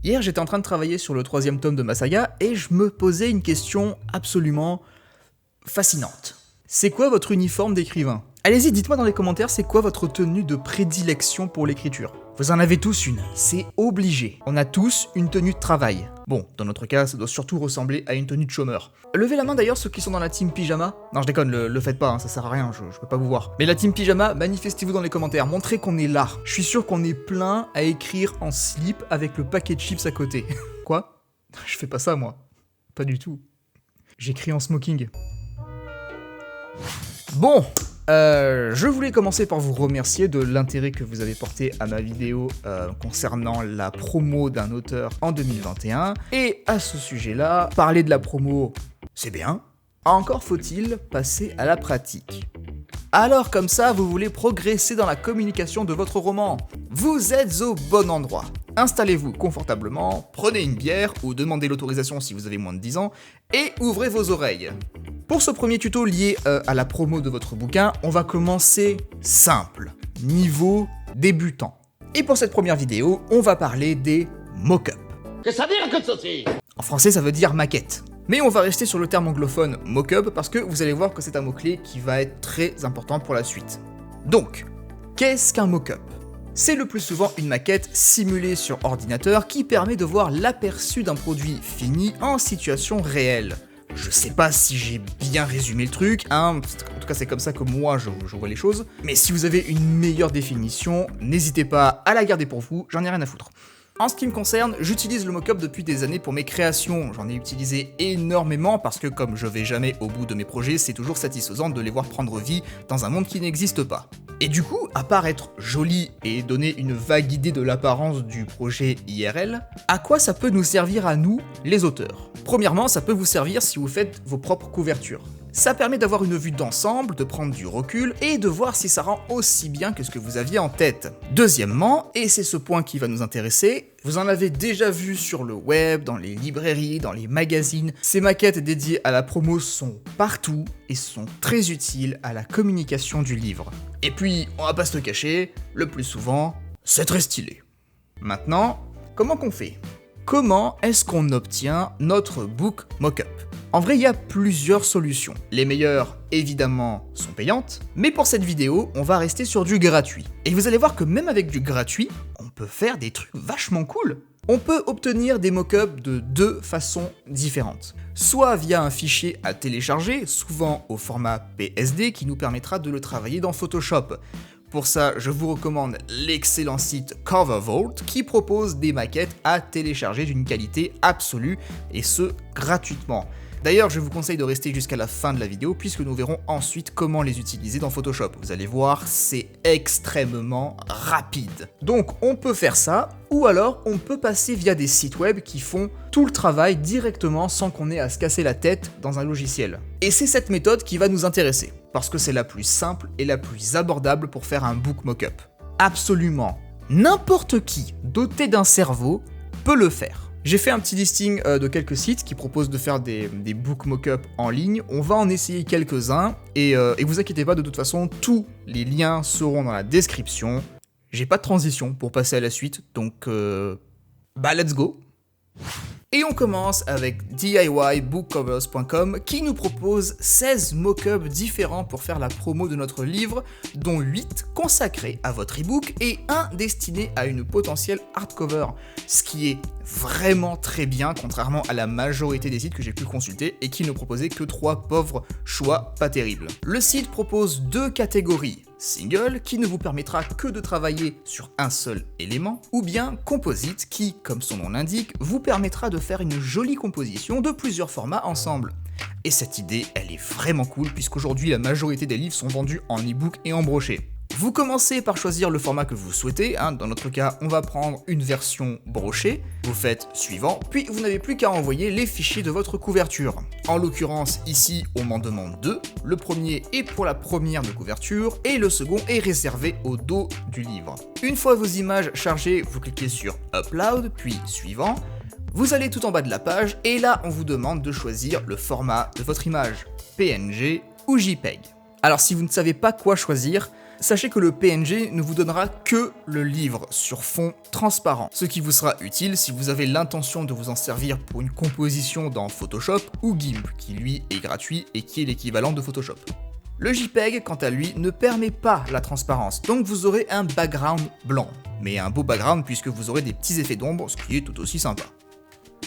Hier, j'étais en train de travailler sur le 3e tome de ma saga et je me posais une question absolument fascinante. C'est quoi votre uniforme d'écrivain ? Allez-y, dites-moi dans les commentaires, c'est quoi votre tenue de prédilection pour l'écriture ? Vous en avez tous une, c'est obligé. On a tous une tenue de travail. Bon, dans notre cas, ça doit surtout ressembler à une tenue de chômeur. Levez la main d'ailleurs ceux qui sont dans la team pyjama. Non, je déconne, le faites pas, hein, ça sert à rien, je peux pas vous voir. Mais la team pyjama, manifestez-vous dans les commentaires, montrez qu'on est là. Je suis sûr qu'on est plein à écrire en slip avec le paquet de chips à côté. Quoi ? Je fais pas ça moi. Pas du tout. J'écris en smoking. Bon, je voulais commencer par vous remercier de l'intérêt que vous avez porté à ma vidéo concernant la promo d'un auteur en 2021. Et à ce sujet-là, parler de la promo, c'est bien. Encore faut-il passer à la pratique. Alors comme ça, vous voulez progresser dans la communication de votre roman. Vous êtes au bon endroit. Installez-vous confortablement, prenez une bière ou demandez l'autorisation si vous avez moins de 10 ans et ouvrez vos oreilles. Pour ce premier tuto lié à la promo de votre bouquin, on va commencer simple, niveau débutant. Et pour cette première vidéo, on va parler des mock-ups. Que ça veut dire que ceci ? En français, ça veut dire maquette. Mais on va rester sur le terme anglophone mock-up parce que vous allez voir que c'est un mot-clé qui va être très important pour la suite. Donc, qu'est-ce qu'un mock-up ? C'est le plus souvent une maquette simulée sur ordinateur qui permet de voir l'aperçu d'un produit fini en situation réelle. Je sais pas si j'ai bien résumé le truc, hein, en tout cas c'est comme ça que moi je vois les choses, mais si vous avez une meilleure définition, n'hésitez pas à la garder pour vous, j'en ai rien à foutre. En ce qui me concerne, j'utilise le mock-up depuis des années pour mes créations, j'en ai utilisé énormément parce que comme je vais jamais au bout de mes projets, c'est toujours satisfaisant de les voir prendre vie dans un monde qui n'existe pas. Et du coup, à part être joli et donner une vague idée de l'apparence du projet IRL, à quoi ça peut nous servir à nous, les auteurs ? Premièrement, ça peut vous servir si vous faites vos propres couvertures. Ça permet d'avoir une vue d'ensemble, de prendre du recul et de voir si ça rend aussi bien que ce que vous aviez en tête. Deuxièmement, et c'est ce point qui va nous intéresser, vous en avez déjà vu sur le web, dans les librairies, dans les magazines, ces maquettes dédiées à la promo sont partout et sont très utiles à la communication du livre. Et puis, on va pas se le cacher, le plus souvent, c'est très stylé. Maintenant, comment qu'on fait ? Comment est-ce qu'on obtient notre book mock-up ? En vrai, il y a plusieurs solutions. Les meilleures, évidemment, sont payantes, mais pour cette vidéo, on va rester sur du gratuit. Et vous allez voir que même avec du gratuit, on peut faire des trucs vachement cool. On peut obtenir des mock-ups de deux façons différentes. Soit via un fichier à télécharger, souvent au format PSD, qui nous permettra de le travailler dans Photoshop. Pour ça, je vous recommande l'excellent site CoverVault qui propose des maquettes à télécharger d'une qualité absolue, et ce, gratuitement. D'ailleurs, je vous conseille de rester jusqu'à la fin de la vidéo puisque nous verrons ensuite comment les utiliser dans Photoshop. Vous allez voir, c'est extrêmement rapide. Donc on peut faire ça, ou alors on peut passer via des sites web qui font tout le travail directement sans qu'on ait à se casser la tête dans un logiciel. Et c'est cette méthode qui va nous intéresser, parce que c'est la plus simple et la plus abordable pour faire un book mock-up. Absolument n'importe qui doté d'un cerveau peut le faire. J'ai fait un petit listing de quelques sites qui proposent de faire des book mock-up en ligne. On va en essayer quelques-uns et vous inquiétez pas, de toute façon, tous les liens seront dans la description. J'ai pas de transition pour passer à la suite, donc let's go. Et on commence avec DIYBookCovers.com qui nous propose 16 mock-ups différents pour faire la promo de notre livre, dont 8 consacrés à votre ebook et 1 destiné à une potentielle hardcover, ce qui est vraiment très bien contrairement à la majorité des sites que j'ai pu consulter et qui ne proposaient que 3 pauvres choix pas terribles. Le site propose 2 catégories. Single, qui ne vous permettra que de travailler sur un seul élément, ou bien composite, qui, comme son nom l'indique, vous permettra de faire une jolie composition de plusieurs formats ensemble. Et cette idée, elle est vraiment cool, puisqu'aujourd'hui la majorité des livres sont vendus en e-book et en broché. Vous commencez par choisir le format que vous souhaitez, dans notre cas on va prendre une version brochée, vous faites suivant, puis vous n'avez plus qu'à envoyer les fichiers de votre couverture. En l'occurrence ici on m'en demande 2, le premier est pour la première de couverture et le second est réservé au dos du livre. Une fois vos images chargées, vous cliquez sur Upload, puis suivant, vous allez tout en bas de la page et là on vous demande de choisir le format de votre image, PNG ou JPEG. Alors si vous ne savez pas quoi choisir, Sachez que le PNG ne vous donnera que le livre sur fond transparent, ce qui vous sera utile si vous avez l'intention de vous en servir pour une composition dans Photoshop ou GIMP, qui lui est gratuit et qui est l'équivalent de Photoshop. Le JPEG, quant à lui, ne permet pas la transparence, donc vous aurez un background blanc, mais un beau background puisque vous aurez des petits effets d'ombre, ce qui est tout aussi sympa.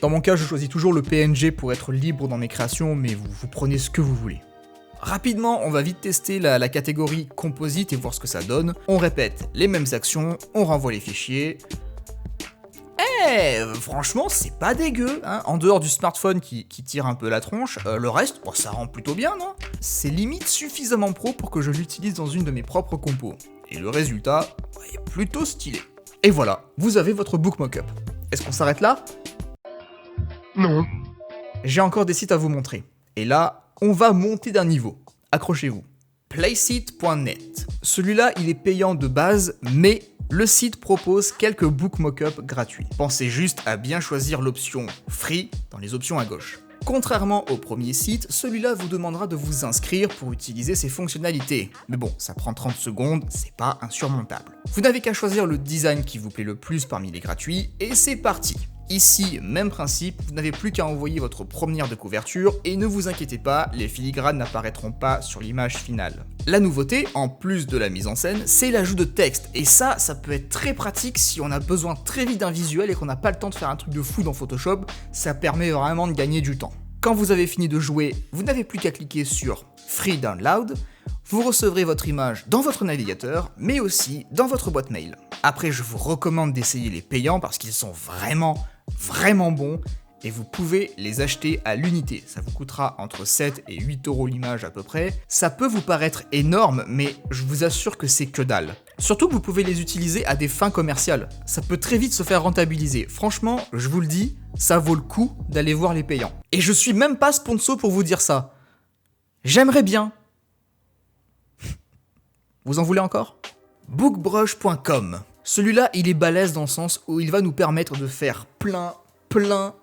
Dans mon cas, je choisis toujours le PNG pour être libre dans mes créations, mais vous prenez ce que vous voulez. Rapidement, on va vite tester la catégorie composite et voir ce que ça donne. On répète les mêmes actions, on renvoie les fichiers. Franchement, c'est pas dégueu, hein. En dehors du smartphone qui tire un peu la tronche, le reste, ça rend plutôt bien, non? C'est limite suffisamment pro pour que je l'utilise dans une de mes propres compos. Et le résultat est plutôt stylé. Et voilà, vous avez votre book mockup. Est-ce qu'on s'arrête là? Non. J'ai encore des sites à vous montrer. Et là, on va monter d'un niveau. Accrochez-vous. Placeit.net. Celui-là, il est payant de base, mais le site propose quelques book mockup gratuits. Pensez juste à bien choisir l'option Free dans les options à gauche. Contrairement au premier site, celui-là vous demandera de vous inscrire pour utiliser ses fonctionnalités. Mais bon, ça prend 30 secondes, c'est pas insurmontable. Vous n'avez qu'à choisir le design qui vous plaît le plus parmi les gratuits, et c'est parti. Ici, même principe, vous n'avez plus qu'à envoyer votre première de couverture et ne vous inquiétez pas, les filigranes n'apparaîtront pas sur l'image finale. La nouveauté, en plus de la mise en scène, c'est l'ajout de texte, et ça peut être très pratique si on a besoin très vite d'un visuel et qu'on n'a pas le temps de faire un truc de fou dans Photoshop, ça permet vraiment de gagner du temps. Quand vous avez fini de jouer, vous n'avez plus qu'à cliquer sur Free Download, vous recevrez votre image dans votre navigateur, mais aussi dans votre boîte mail. Après, je vous recommande d'essayer les payants parce qu'ils sont vraiment bons et vous pouvez les acheter à l'unité. Ça vous coûtera entre 7 et 8 € l'image à peu près. Ça peut vous paraître énorme, mais je vous assure que c'est que dalle. Surtout que vous pouvez les utiliser à des fins commerciales. Ça peut très vite se faire rentabiliser. Franchement, je vous le dis, ça vaut le coup d'aller voir les payants. Et je suis même pas sponsor pour vous dire ça. J'aimerais bien. Vous en voulez encore? Bookbrush.com. Celui-là, il est balèze dans le sens où il va nous permettre de faire plein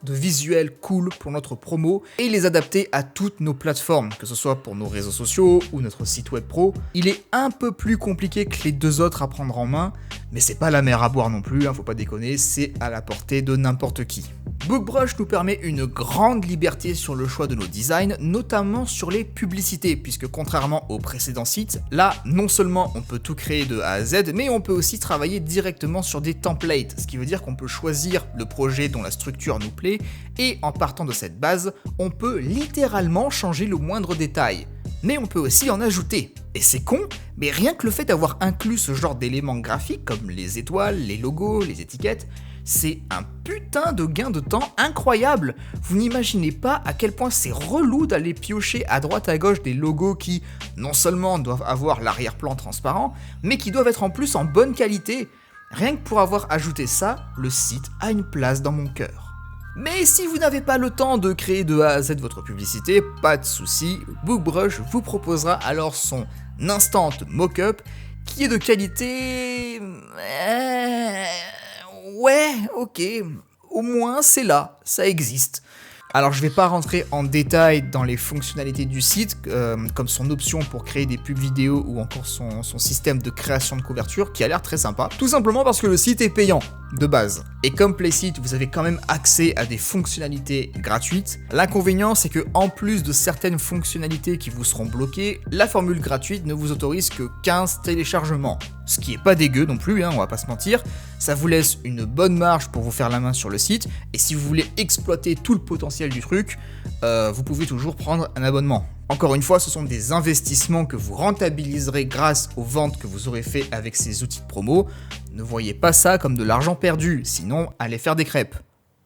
de visuels cool pour notre promo et les adapter à toutes nos plateformes, que ce soit pour nos réseaux sociaux ou notre site web pro. Il est un peu plus compliqué que les deux autres à prendre en main, mais c'est pas la mer à boire non plus, faut pas déconner, c'est à la portée de n'importe qui. Bookbrush nous permet une grande liberté sur le choix de nos designs, notamment sur les publicités, puisque contrairement au précédent site, là, non seulement on peut tout créer de A à Z, mais on peut aussi travailler directement sur des templates, ce qui veut dire qu'on peut choisir le projet dont la structure nous plaît, et en partant de cette base, on peut littéralement changer le moindre détail. Mais on peut aussi en ajouter. Et c'est con, mais rien que le fait d'avoir inclus ce genre d'éléments graphiques comme les étoiles, les logos, les étiquettes, c'est un putain de gain de temps incroyable. Vous n'imaginez pas à quel point c'est relou d'aller piocher à droite à gauche des logos qui, non seulement doivent avoir l'arrière-plan transparent, mais qui doivent être en plus en bonne qualité. Rien que pour avoir ajouté ça, le site a une place dans mon cœur. Mais si vous n'avez pas le temps de créer de A à Z votre publicité, pas de souci, Bookbrush vous proposera alors son instant mock-up qui est de qualité... Ouais, ok, au moins c'est là, ça existe. Alors je vais pas rentrer en détail dans les fonctionnalités du site, comme son option pour créer des pubs vidéo ou encore son système de création de couverture qui a l'air très sympa, tout simplement parce que le site est payant, de base. Et comme Placeit, vous avez quand même accès à des fonctionnalités gratuites. L'inconvénient, c'est que en plus de certaines fonctionnalités qui vous seront bloquées, la formule gratuite ne vous autorise que 15 téléchargements. Ce qui est pas dégueu non plus, on va pas se mentir. Ça vous laisse une bonne marge pour vous faire la main sur le site, et si vous voulez exploiter tout le potentiel du truc, vous pouvez toujours prendre un abonnement. Encore une fois, ce sont des investissements que vous rentabiliserez grâce aux ventes que vous aurez fait avec ces outils de promo. Ne voyez pas ça comme de l'argent perdu, sinon allez faire des crêpes.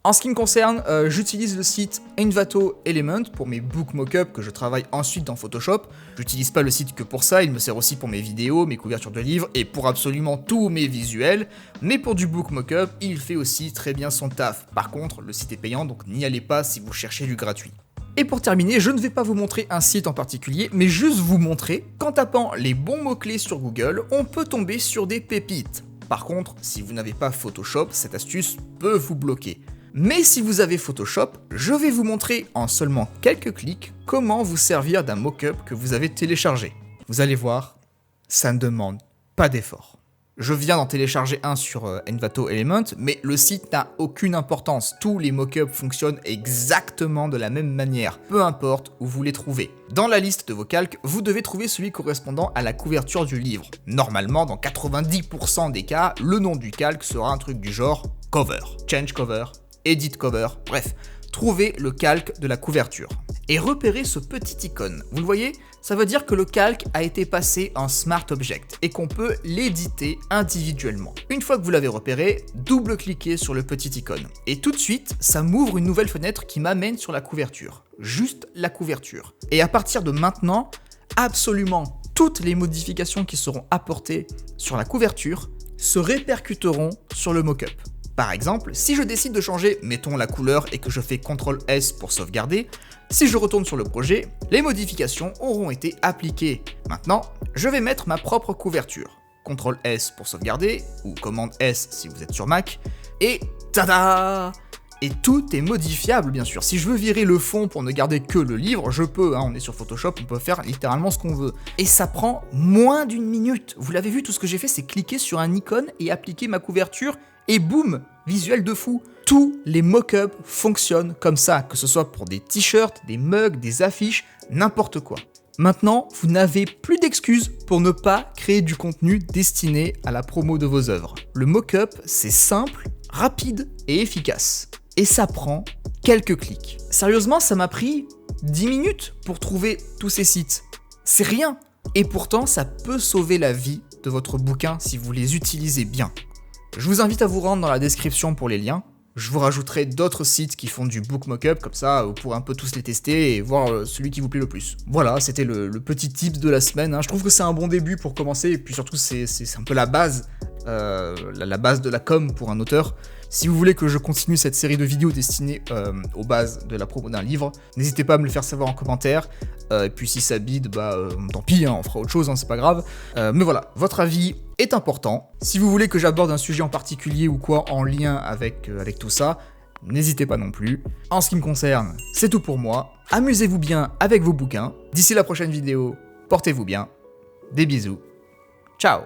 En ce qui me concerne, j'utilise le site Envato Element pour mes book mockup que je travaille ensuite dans Photoshop. J'utilise pas le site que pour ça, il me sert aussi pour mes vidéos, mes couvertures de livres et pour absolument tous mes visuels. Mais pour du book mockup, il fait aussi très bien son taf. Par contre, le site est payant, donc n'y allez pas si vous cherchez du gratuit. Et pour terminer, je ne vais pas vous montrer un site en particulier, mais juste vous montrer qu'en tapant les bons mots-clés sur Google, on peut tomber sur des pépites. Par contre, si vous n'avez pas Photoshop, cette astuce peut vous bloquer. Mais si vous avez Photoshop, je vais vous montrer en seulement quelques clics comment vous servir d'un mock-up que vous avez téléchargé. Vous allez voir, ça ne demande pas d'effort. Je viens d'en télécharger un sur Envato Element, mais le site n'a aucune importance. Tous les mockups fonctionnent exactement de la même manière, peu importe où vous les trouvez. Dans la liste de vos calques, vous devez trouver celui correspondant à la couverture du livre. Normalement, dans 90% des cas, le nom du calque sera un truc du genre cover, change cover, edit cover, bref. Trouvez le calque de la couverture. Et repérez ce petit icône. Vous le voyez? Ça veut dire que le calque a été passé en Smart Object et qu'on peut l'éditer individuellement. Une fois que vous l'avez repéré, double-cliquez sur le petit icône. Et tout de suite, ça m'ouvre une nouvelle fenêtre qui m'amène sur la couverture. Juste la couverture. Et à partir de maintenant, absolument toutes les modifications qui seront apportées sur la couverture se répercuteront sur le mockup. Par exemple, si je décide de changer, mettons la couleur et que je fais CTRL-S pour sauvegarder, si je retourne sur le projet, les modifications auront été appliquées. Maintenant, je vais mettre ma propre couverture. CTRL-S pour sauvegarder, ou COMMAND-S si vous êtes sur Mac, et tada! Et tout est modifiable bien sûr. Si je veux virer le fond pour ne garder que le livre, je peux, on est sur Photoshop, on peut faire littéralement ce qu'on veut. Et ça prend moins d'1 minute. Vous l'avez vu, tout ce que j'ai fait, c'est cliquer sur un icône et appliquer ma couverture, et boum, visuel de fou. Tous les mock-ups fonctionnent comme ça, que ce soit pour des t-shirts, des mugs, des affiches, n'importe quoi. Maintenant, vous n'avez plus d'excuses pour ne pas créer du contenu destiné à la promo de vos œuvres. Le mock-up, c'est simple, rapide et efficace. Et ça prend quelques clics. Sérieusement, ça m'a pris 10 minutes pour trouver tous ces sites. C'est rien. Et pourtant, ça peut sauver la vie de votre bouquin si vous les utilisez bien. Je vous invite à vous rendre dans la description pour les liens. Je vous rajouterai d'autres sites qui font du book mockup, comme ça vous pourrez un peu tous les tester et voir celui qui vous plaît le plus. Voilà, c'était le petit tips de la semaine. Je trouve que c'est un bon début pour commencer, et puis surtout c'est un peu la base, la base de la com pour un auteur. Si vous voulez que je continue cette série de vidéos destinées aux bases de la promo d'un livre, n'hésitez pas à me le faire savoir en commentaire. Et puis si ça bide, tant pis, on fera autre chose, c'est pas grave. Mais voilà, votre avis est important. Si vous voulez que j'aborde un sujet en particulier ou quoi en lien avec tout ça, n'hésitez pas non plus. En ce qui me concerne, c'est tout pour moi. Amusez-vous bien avec vos bouquins. D'ici la prochaine vidéo, portez-vous bien. Des bisous. Ciao.